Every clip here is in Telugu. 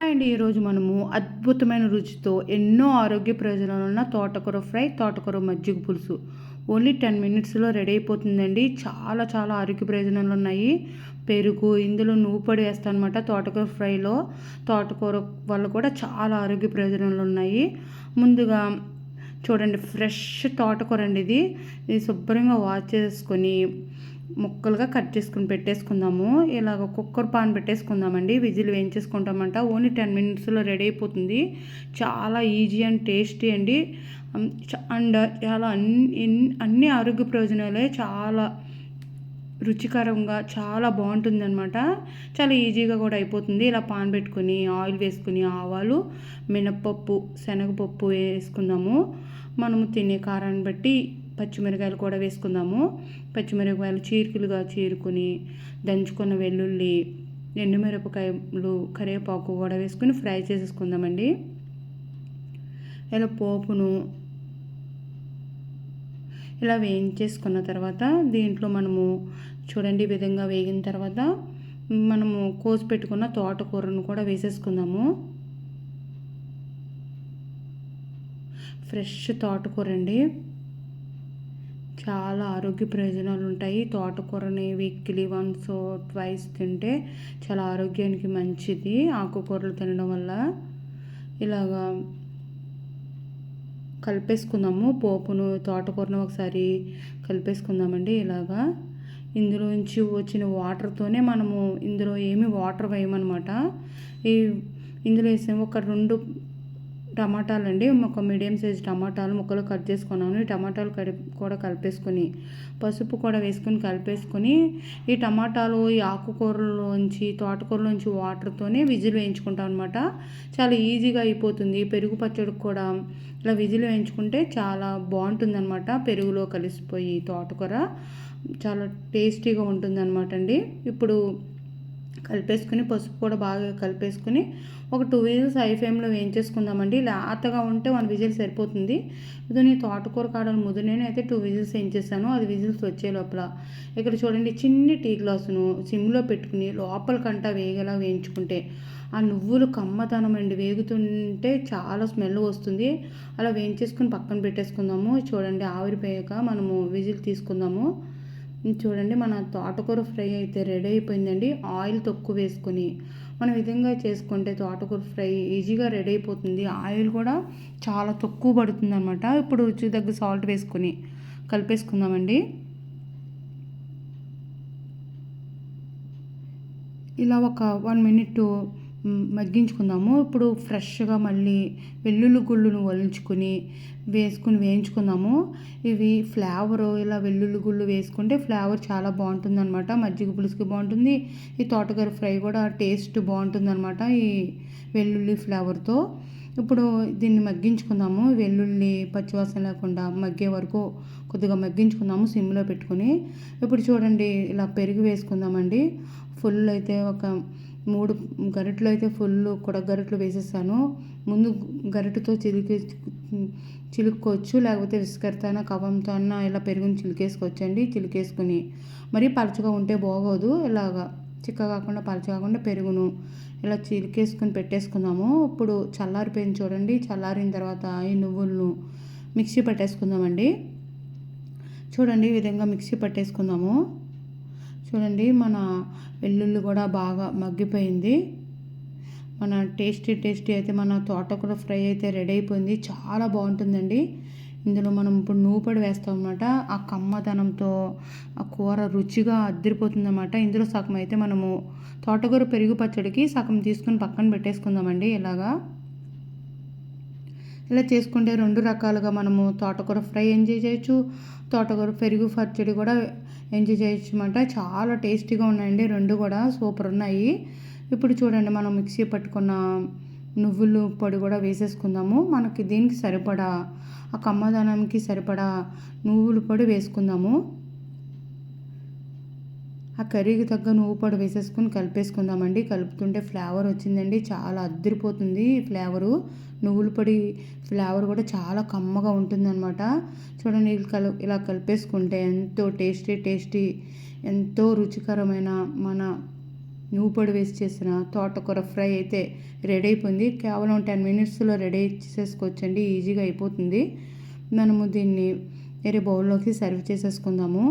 అండ్ ఈరోజు మనము అద్భుతమైన రుచితో ఎన్నో ఆరోగ్య ప్రయోజనాలు ఉన్న తోటకూర ఫ్రై, తోటకూర మజ్జిగ పులుసు ఓన్లీ 10 మినిట్స్లో రెడీ అయిపోతుందండి. చాలా చాలా ఆరోగ్య ప్రయోజనాలు ఉన్నాయి. పెరుగు, ఇందులో నువ్వు పొడి వేస్తాను అనమాట. తోటకూర ఫ్రైలో తోటకూర వల్ల కూడా చాలా ఆరోగ్య ప్రయోజనాలు ఉన్నాయి. ముందుగా చూడండి, ఫ్రెష్ తోటకూర అండి ఇది శుభ్రంగా వాష్ చేసుకొని ముక్కలుగా కట్ చేసుకుని పెట్టేసుకుందాము. ఇలాగ కుక్కర్ పాన్ పెట్టేసుకుందామండి. విజిల్ వేయించేసుకుంటామంట. ఓన్లీ 10 మినిట్స్లో రెడీ అయిపోతుంది. చాలా ఈజీ అండ్ టేస్టీ అండి. అండ్ చాలా అన్ని ఆరోగ్య ప్రయోజనాలే. చాలా రుచికరంగా చాలా బాగుంటుంది అనమాట. చాలా ఈజీగా కూడా అయిపోతుంది. ఇలా పాన్ పెట్టుకొని ఆయిల్ వేసుకుని ఆవాలు, మినప్పప్పు, శనగపప్పు వేసుకుందాము. మనము తినే కారాన్ని బట్టి పచ్చిమిరకాయలు కూడా వేసుకుందాము. పచ్చిమిరపకాయలు చీరికలుగా చీరుకుని దంచుకున్న వెల్లుల్లి, ఎండుమిరపకాయలు, కరివేపాకు కూడా వేసుకుని ఫ్రై చేసేసుకుందామండి. ఇలా పోపును ఇలా వేయించేసుకున్న తర్వాత దీంట్లో మనము చూడండి, ఈ విధంగా వేగిన తర్వాత మనము కోసి పెట్టుకున్న తోటకూరను కూడా వేసేసుకుందాము. ఫ్రెష్ తోటకూర అండి. చాలా ఆరోగ్య ప్రయోజనాలు ఉంటాయి. తోటకూరని వీక్లీ వన్స్ ట్వైస్ తింటే చాలా ఆరోగ్యానికి మంచిది. ఆకుకూరలు తినడం వల్ల ఇలాగా కలిపేసుకుందాము. పోపును, తోటకూరను ఒకసారి కలిపేసుకుందామండి. ఇలాగా ఇందులోంచి వచ్చిన వాటర్తోనే మనము ఇందులో ఏమి వాటర్ వేయమన్నమాట. ఇందులో వేసాము ఒక 2 టమాటాలు అండి. ఒక మీడియం సైజ్ టమాటాలు ముక్కలు కట్ చేసుకున్నాను. ఈ టమాటాలు కూడా కలిపేసుకొని పసుపు కూడా వేసుకొని కలిపేసుకొని ఈ టమాటాలు ఈ ఆకుకూరలోంచి తోటకూరలోంచి వాటర్తోనే విజిల్ వేయించుకుంటాం అనమాట. చాలా ఈజీగా అయిపోతుంది. పెరుగు పచ్చడికి కూడా ఇలా విజిల్ వేయించుకుంటే చాలా బాగుంటుంది అనమాట. పెరుగులో కలిసిపోయి తోటకూర చాలా టేస్టీగా ఉంటుంది అనమాట అండి. ఇప్పుడు కలిపేసుకుని పసుపు కూడా బాగా కలిపేసుకుని ఒక 2 విజిల్స్ హై ఫ్లేమ్లో వేయించేసుకుందామండి. లేతగా ఉంటే 1 విజిల్ సరిపోతుంది. ఇది తోటకూర కాడలు ముదిరిని అయితే 2 విజిల్స్ వేయించేసాను. అది విజిల్స్ వచ్చే లోపల ఇక్కడ చూడండి, చిన్ని టీ గ్లాసును సిమ్లో పెట్టుకుని లోపలికంటా వేగేలా వేయించుకుంటే ఆ నువ్వులు కమ్మదనం అండి. వేగుతుంటే చాలా స్మెల్ వస్తుంది. అలా వేయించేసుకుని పక్కన పెట్టేసుకుందాము. చూడండి, ఆవిరిపోయాక మనము విజిల్ తీసుకుందాము. చూడండి, మన తోటకూర ఫ్రై అయితే రెడీ అయిపోయిందండి. ఆయిల్ తక్కువ వేసుకొని మనం విధంగా చేసుకుంటే తోటకూర ఫ్రై ఈజీగా రెడీ అయిపోతుంది. ఆయిల్ కూడా చాలా తక్కువ పడుతుంది అనమాట. ఇప్పుడు రుచి తగ్గ సాల్ట్ వేసుకొని కలిపేసుకుందామండి. ఇలా ఒక 1 మినిట్ మగ్గించుకుందాము. ఇప్పుడు ఫ్రెష్గా మళ్ళీ వెల్లుల్లి గుళ్ళును ఒలుచుకుని వేయించుకుందాము. ఇవి ఫ్లేవరు ఇలా వెల్లుల్లి గుళ్ళు వేసుకుంటే ఫ్లేవర్ చాలా బాగుంటుంది అనమాట. మజ్జిగ పులుసుకి బాగుంటుంది. ఈ తోటకూర ఫ్రై కూడా టేస్ట్ బాగుంటుంది అనమాట ఈ వెల్లుల్లి ఫ్లేవర్తో. ఇప్పుడు దీన్ని మగ్గించుకుందాము. వెల్లుల్లి పచ్చివాసన లేకుండా మగ్గే వరకు కొద్దిగా మగ్గించుకుందాము సిమ్లో పెట్టుకుని. ఇప్పుడు చూడండి, ఇలా పెరుగు వేసుకుందామండి. ఫుల్ అయితే ఒక 3 గరిటెలు అయితే ఫుల్ గరిటెలు వేసేసాను. ముందు గరిటెతో చిలుక్కోవచ్చు, లేకపోతే విస్కర్తో కవంతో అన్న ఇలా పెరుగుని చిలికేసుకోవచ్చండి. చిలికేసుకుని మరీ పలచగా ఉంటే బాగోదు. ఇలాగా చిక్క కాకుండా పలచ కాకుండా పెరుగును ఇలా చిలికేసుకుని పెట్టేసుకుందాము. ఇప్పుడు చల్లారిపోయింది చూడండి. చల్లారిన తర్వాత ఈ నువ్వులను మిక్సీ పట్టేసుకుందామండి. చూడండి, ఈ విధంగా మిక్సీ పట్టేసుకుందాము. చూడండి, మన వెల్లుల్లి కూడా బాగా మగ్గిపోయింది. మన టేస్టీ అయితే మన తోటకూర ఫ్రై అయితే రెడీ అయిపోయింది. చాలా బాగుంటుందండి. ఇందులో మనం ఇప్పుడు నువ్వు పొడి వేస్తాం అన్నమాట. ఆ కమ్మదనంతో ఆ కూర రుచిగా అద్దరిపోతుంది అన్నమాట. ఇందులో సగం అయితే మనము తోటకూర పెరుగు పచ్చడికి సగం తీసుకుని పక్కన పెట్టేసుకుందామండి. ఇలా చేసుకుంటే 2 రకాలుగా మనము తోటకూర ఫ్రై ఎంజాయ్ చేయొచ్చు, తోటకూర పెరుగు పచ్చడి కూడా ఎంజాయ్ చేయొచ్చు అన్నమాట. చాలా టేస్టీగా ఉన్నాయండి. 2 కూడా సూపర్ ఉన్నాయి. ఇప్పుడు చూడండి, మనం మిక్సీ పట్టుకున్న నువ్వులు పొడి కూడా వేసేసుకుందాము. మనకి దీనికి సరిపడా ఆ కమ్మదనానికి సరిపడా నువ్వుల పొడి వేసుకుందాము. ఆ కర్రీకి తగ్గ నువ్వు పొడి వేసేసుకుని కలిపేసుకుందామండి. కలుపుతుంటే ఫ్లేవర్ వచ్చిందండి. చాలా అద్దరిపోతుంది ఈ ఫ్లేవరు. నువ్వుల పొడి ఫ్లేవర్ కూడా చాలా కమ్మగా ఉంటుందన్నమాట. చూడండి, ఇలా కలిపేసుకుంటే ఎంతో టేస్టీ ఎంతో రుచికరమైన మన నువ్వు పొడి వేసి చేసిన తోటకూర ఫ్రై అయితే రెడీ అయిపోయింది. కేవలం 10 మినిట్స్లో రెడీ చేసేసుకోవచ్చండి, ఈజీగా అయిపోతుంది. మనము దీన్ని వేరే బౌల్లోకి సర్వ్ చేసేసుకుందాము.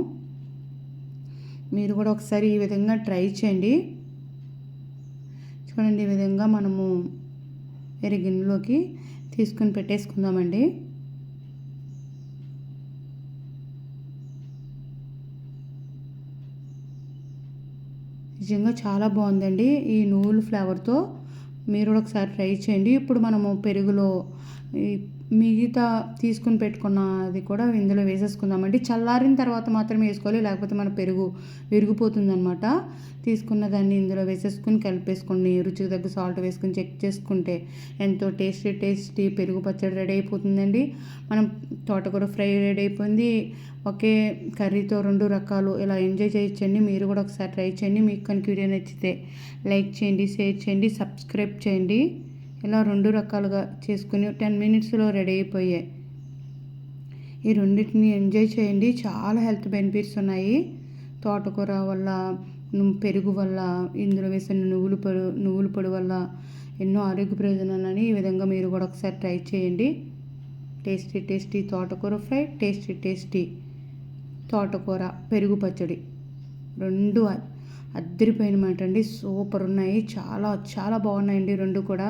మీరు కూడా ఒకసారి ఈ విధంగా ట్రై చేయండి. చూడండి, ఈ విధంగా మనము వేరే గిన్నెలోకి తీసుకొని పెట్టేసుకుందామండి. నిజంగా చాలా బాగుందండి ఈ నువ్వుల ఫ్లేవర్తో. మీరు కూడా ఒకసారి ట్రై చేయండి. ఇప్పుడు మనము పెరుగులో మిగతా తీసుకుని పెట్టుకున్న అది కూడా ఇందులో వేసేసుకుందామండి. చల్లారిన తర్వాత మాత్రమే వేసుకోవాలి, లేకపోతే మన పెరుగు విరిగిపోతుందనమాట. తీసుకున్న దాన్ని ఇందులో వేసేసుకుని కలిపేసుకొని రుచికి తగ్గ సాల్ట్ వేసుకుని చెక్ చేసుకుంటే ఎంతో టేస్టీ పెరుగు పచ్చడి రెడీ అయిపోతుందండి. మనం తోటకూర ఫ్రై రెడీ అయిపోయింది. ఒకే కర్రీతో 2 రకాలు ఇలా ఎంజాయ్ చేయొచ్చండి. మీరు కూడా ఒకసారి ట్రై చేయండి. మీకు కనుక వీడియో నచ్చితే లైక్ చేయండి, షేర్ చేయండి, సబ్స్క్రైబ్ చేయండి. ఇలా 2 రకాలుగా చేసుకుని 10 మినిట్స్లో రెడీ అయిపోయాయి. ఈ రెండింటిని ఎంజాయ్ చేయండి. చాలా హెల్త్ బెనిఫిట్స్ ఉన్నాయి తోటకూర వల్ల, పెరుగు వల్ల, ఇందులో వేసిన నువ్వుల పొడి వల్ల ఎన్నో ఆరోగ్య ప్రయోజనాలని. ఈ విధంగా మీరు కూడా ఒకసారి ట్రై చేయండి. టేస్టీ తోటకూర ఫ్రై, టేస్టీ తోటకూర పెరుగు పచ్చడి 2 అద్దరిపోయినమాట అండి. సూపర్ ఉన్నాయి. చాలా బాగున్నాయండి 2 కూడా.